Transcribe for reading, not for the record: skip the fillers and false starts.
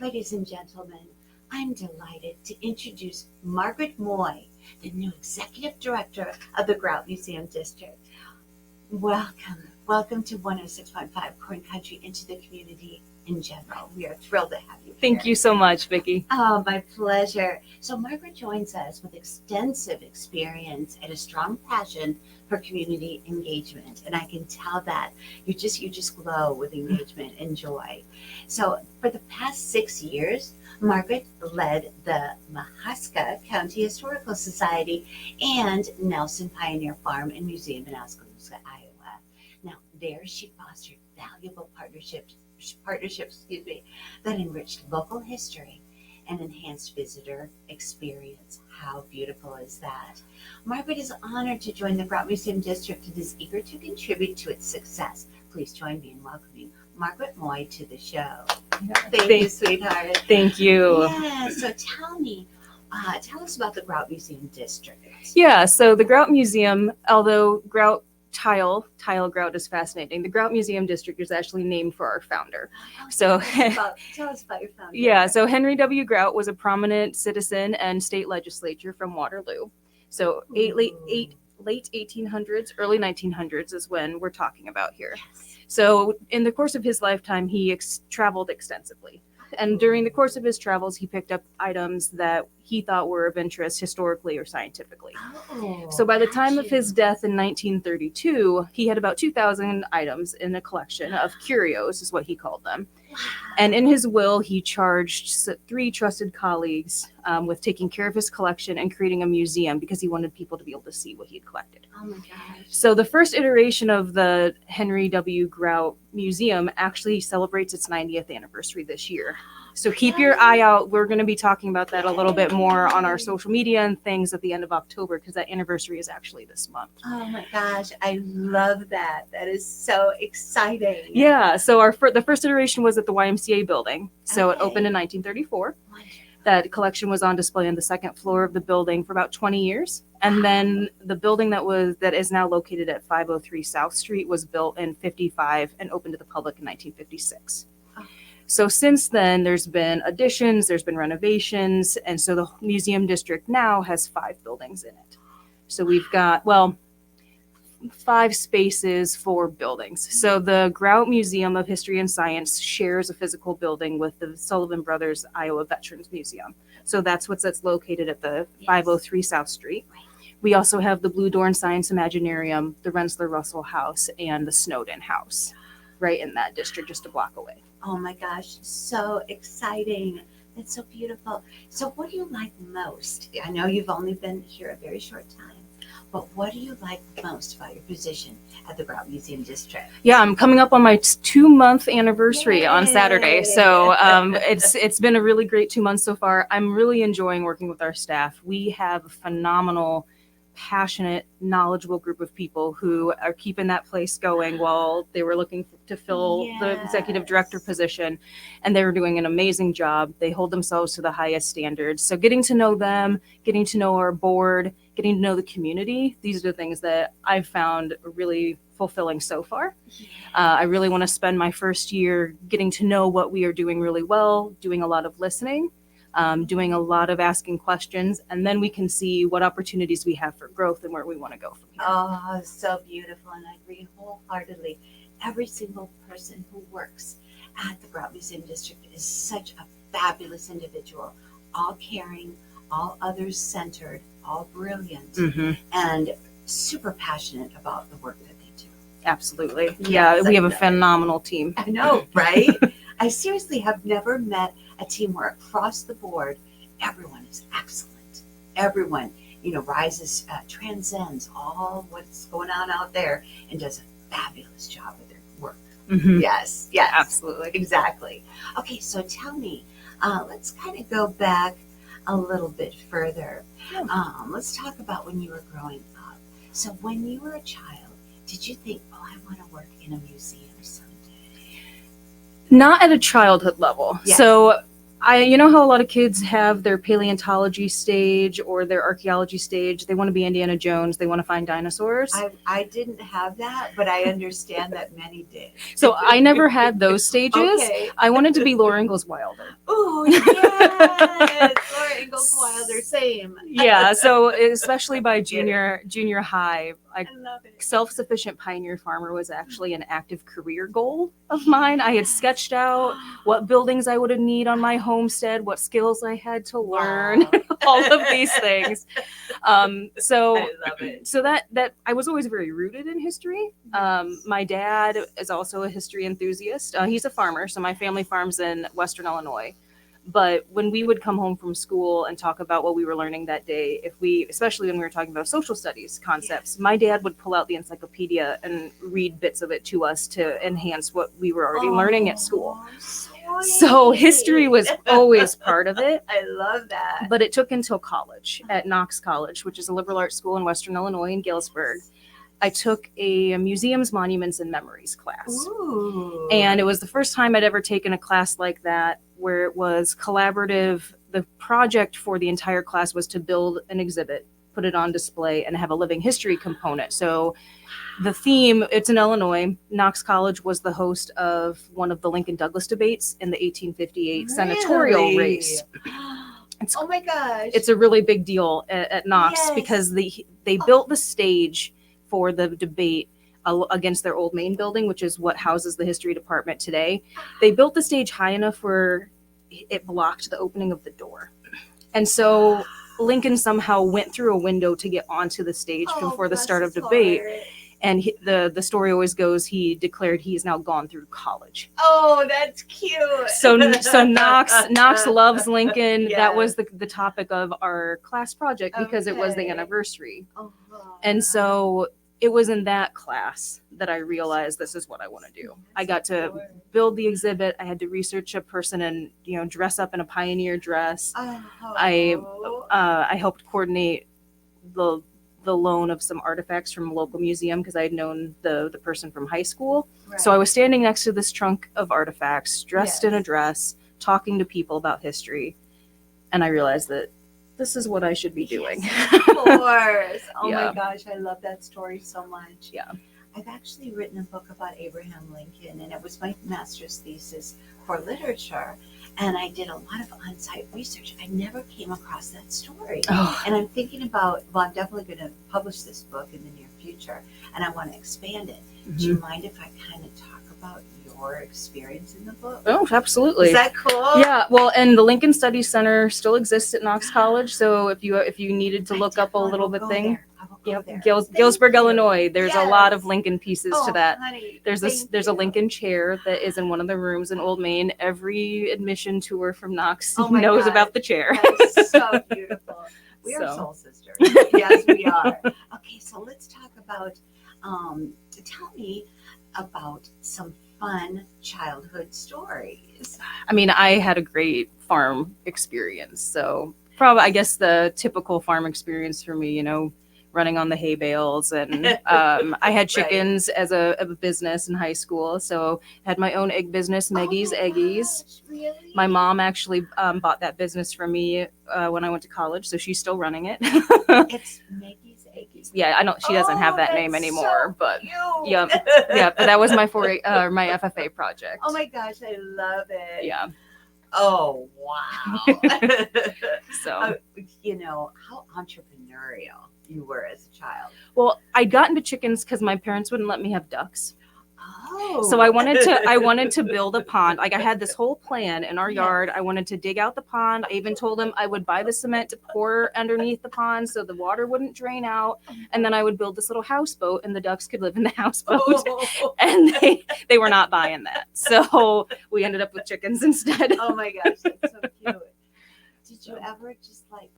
Ladies and gentlemen, I'm delighted to introduce Margaret Moye, the new Executive Director of the Grout Museum District. Welcome. Welcome to 106.5 Corn Country and to the community in general. We are thrilled to have you here. Thank you so much, Vicki. Oh, my pleasure. So Margaret joins us with extensive experience and a strong passion for community engagement. And I can tell that you just glow with engagement and joy. So for the past 6 years, Margaret led the Mahaska County Historical Society and Nelson Pioneer Farm and Museum in Oskaloosa, Iowa. Now, there she fostered valuable partnerships that enriched local history and enhanced visitor experience. How beautiful is that? Margaret is honored to join the Grout Museum District and is eager to contribute to its success. Please join me in welcoming Margaret Moye to the show. Thank you, sweetheart. Thank you. Yeah, so tell us about the Grout Museum District. Yeah, so the Grout Museum, although Grout tile grout is fascinating. The Grout Museum District is actually named for our founder. Tell us about your founder. Yeah, so Henry W. Grout was a prominent citizen and state legislator from Waterloo. So late 1800s, early 1900s is when we're talking about here. Yes. So in the course of his lifetime, he traveled extensively. And during the course of his travels, he picked up items that he thought were of interest historically or scientifically. So by the time of his death in 1932, he had about 2,000 items in a collection of curios, is what he called them. Wow. And in his will, he charged 3 trusted colleagues with taking care of his collection and creating a museum because he wanted people to be able to see what he had collected. Oh my gosh. So the first iteration of the Henry W. Grout Museum actually celebrates its 90th anniversary this year. So keep your eye out. We're going to be talking about that a little bit more on our social media and things at the end of October because that anniversary is actually this month. Oh my gosh, I love that. That is so exciting. Yeah, so the first iteration was at the YMCA building. So it opened in 1934. Wonderful. That collection was on display on the second floor of the building for about 20 years. And then the building that is now located at 503 South Street was built in 55 and opened to the public in 1956. So since then, there's been additions, there's been renovations, and so the museum district now has 5 buildings in it. So we've got, 5 spaces for buildings. So the Grout Museum of History and Science shares a physical building with the Sullivan Brothers Iowa Veterans Museum. So that's located at the 503 South Street. We also have the Blue Dorn Science Imaginarium, the Rensselaer Russell House, and the Snowden House right in that district, just a block away. Oh my gosh, so exciting. That's so beautiful. So what do you like most? I know you've only been here a very short time, but what do you like most about your position at the Grout Museum District? Yeah, I'm coming up on my 2-month anniversary Yay. on Saturday. So it's been a really great 2 months so far. I'm really enjoying working with our staff. We have a phenomenal, passionate, knowledgeable group of people who are keeping that place going while they were looking to fill the executive director position, and they were doing an amazing job. They hold themselves to the highest standards. So getting to know them, getting to know our board, getting to know the community, these are the things that I've found really fulfilling so far. I really want to spend my first year getting to know what we are doing really well, doing a lot of listening, doing a lot of asking questions, and then we can see what opportunities we have for growth and where we want to go from here. Oh, so beautiful, and I agree wholeheartedly. Every single person who works at the Grout Museum District is such a fabulous individual, all caring, all others centered, all brilliant, and super passionate about the work that they do. Absolutely. Yes, we have a phenomenal team. I know, right? I seriously have never met a team where across the board, everyone is excellent. Everyone, rises, transcends all what's going on out there and does a fabulous job with their work. Yes, Absolutely. Exactly. Okay, so tell me, let's kind of go back a little bit further. Let's talk about when you were growing up. So when you were a child, did you think, I want to work in a museum someday? Not at a childhood level. Yes. So you know how a lot of kids have their paleontology stage or their archaeology stage? They want to be Indiana Jones. They want to find dinosaurs. I didn't have that, but I understand that many did. So I never had those stages. Okay. I wanted to be Laura Ingalls Wilder. Oh, yes. Laura Ingalls Wilder, same. Yeah, so especially by junior high, I love it. self-sufficient pioneer farmer was actually an active career goal of mine. I had sketched out what buildings I would need on my homestead, what skills I had to learn, Wow. all of these things. So I love it. so that I was always very rooted in history. My dad is also a history enthusiast. He's a farmer, so my family farms in Western Illinois. But when we would come home from school and talk about what we were learning that day, especially when we were talking about social studies concepts, my dad would pull out the encyclopedia and read bits of it to us to enhance what we were already learning at school. So history was always part of it. I love that. But it took until college at Knox College, which is a liberal arts school in Western Illinois in Galesburg. I took a museums, monuments, and memories class. Ooh. And it was the first time I'd ever taken a class like that where it was collaborative. The project for the entire class was to build an exhibit, put it on display, and have a living history component. So the theme, it's in Illinois. Knox College was the host of one of the Lincoln Douglas debates in the 1858 senatorial race. Oh my gosh. It's a really big deal at Knox Yes. because they built the stage for the debate against their old main building, which is what houses the history department today. They built the stage high enough where it blocked the opening of the door. And so Lincoln somehow went through a window to get onto the stage before the start of debate. And the story always goes, he declared he is now gone through college. Oh, that's cute. So Knox loves Lincoln. Yes. That was the topic of our class project because it was the Okay. anniversary. Oh, And so it was in that class that I realized this is what I want to do. I got to build the exhibit. I had to research a person and dress up in a pioneer dress. I helped coordinate the loan of some artifacts from a local museum because I had known the person from high school. Right. So I was standing next to this trunk of artifacts, dressed in a Yes. dress, talking to people about history, and I realized that this is what I should be doing. Yes, of course. Oh Yeah. my gosh, I love that story so much. Yeah. I've actually written a book about Abraham Lincoln, and it was my master's thesis for literature. And I did a lot of on-site research. I never came across that story. Oh, And I'm thinking about, well, I'm definitely going to publish this book in the near future, and I want to expand it. Do you mind if I kind of talk about your experience in the book? oh, absolutely. Is that cool? Yeah, well, and the Lincoln Studies Center still exists at Knox College. So if you needed to look up a little bit thing, I will go yep, there. Galesburg, Thank you. Illinois. There's a lot of Yes. Lincoln pieces Oh, to that. honey, There's thank a you. Lincoln chair that is in one of the rooms in Old Main. Every admission tour from Knox Oh my knows God. about the chair. That is so beautiful. We are So. soul sisters. Yes, we are. Okay, so let's talk about, tell me about some fun childhood stories. I mean, I had a great farm experience. So probably, I guess the typical farm experience for me, running on the hay bales. And I had chickens as a business in high school. So had my own egg business, Maggie's Oh my Eggies. gosh, really? My mom actually bought that business from me when I went to college. So she's still running it. It's Maggie's Eggies. Yeah, I don't, she doesn't have that name that's anymore, so but cute. yeah, but that was my my FFA project. Oh my gosh, I love it. Yeah. Oh, wow. So, How entrepreneurial you were as a child. well, I got into chickens because my parents wouldn't let me have ducks. Oh. So I wanted to build a pond. Like I had this whole plan in our yard. I wanted to dig out the pond. I even told them I would buy the cement to pour underneath the pond so the water wouldn't drain out. And then I would build this little houseboat and the ducks could live in the houseboat. Oh. And they were not buying that. So we ended up with chickens instead. Oh my gosh, that's so cute. Did you ever just like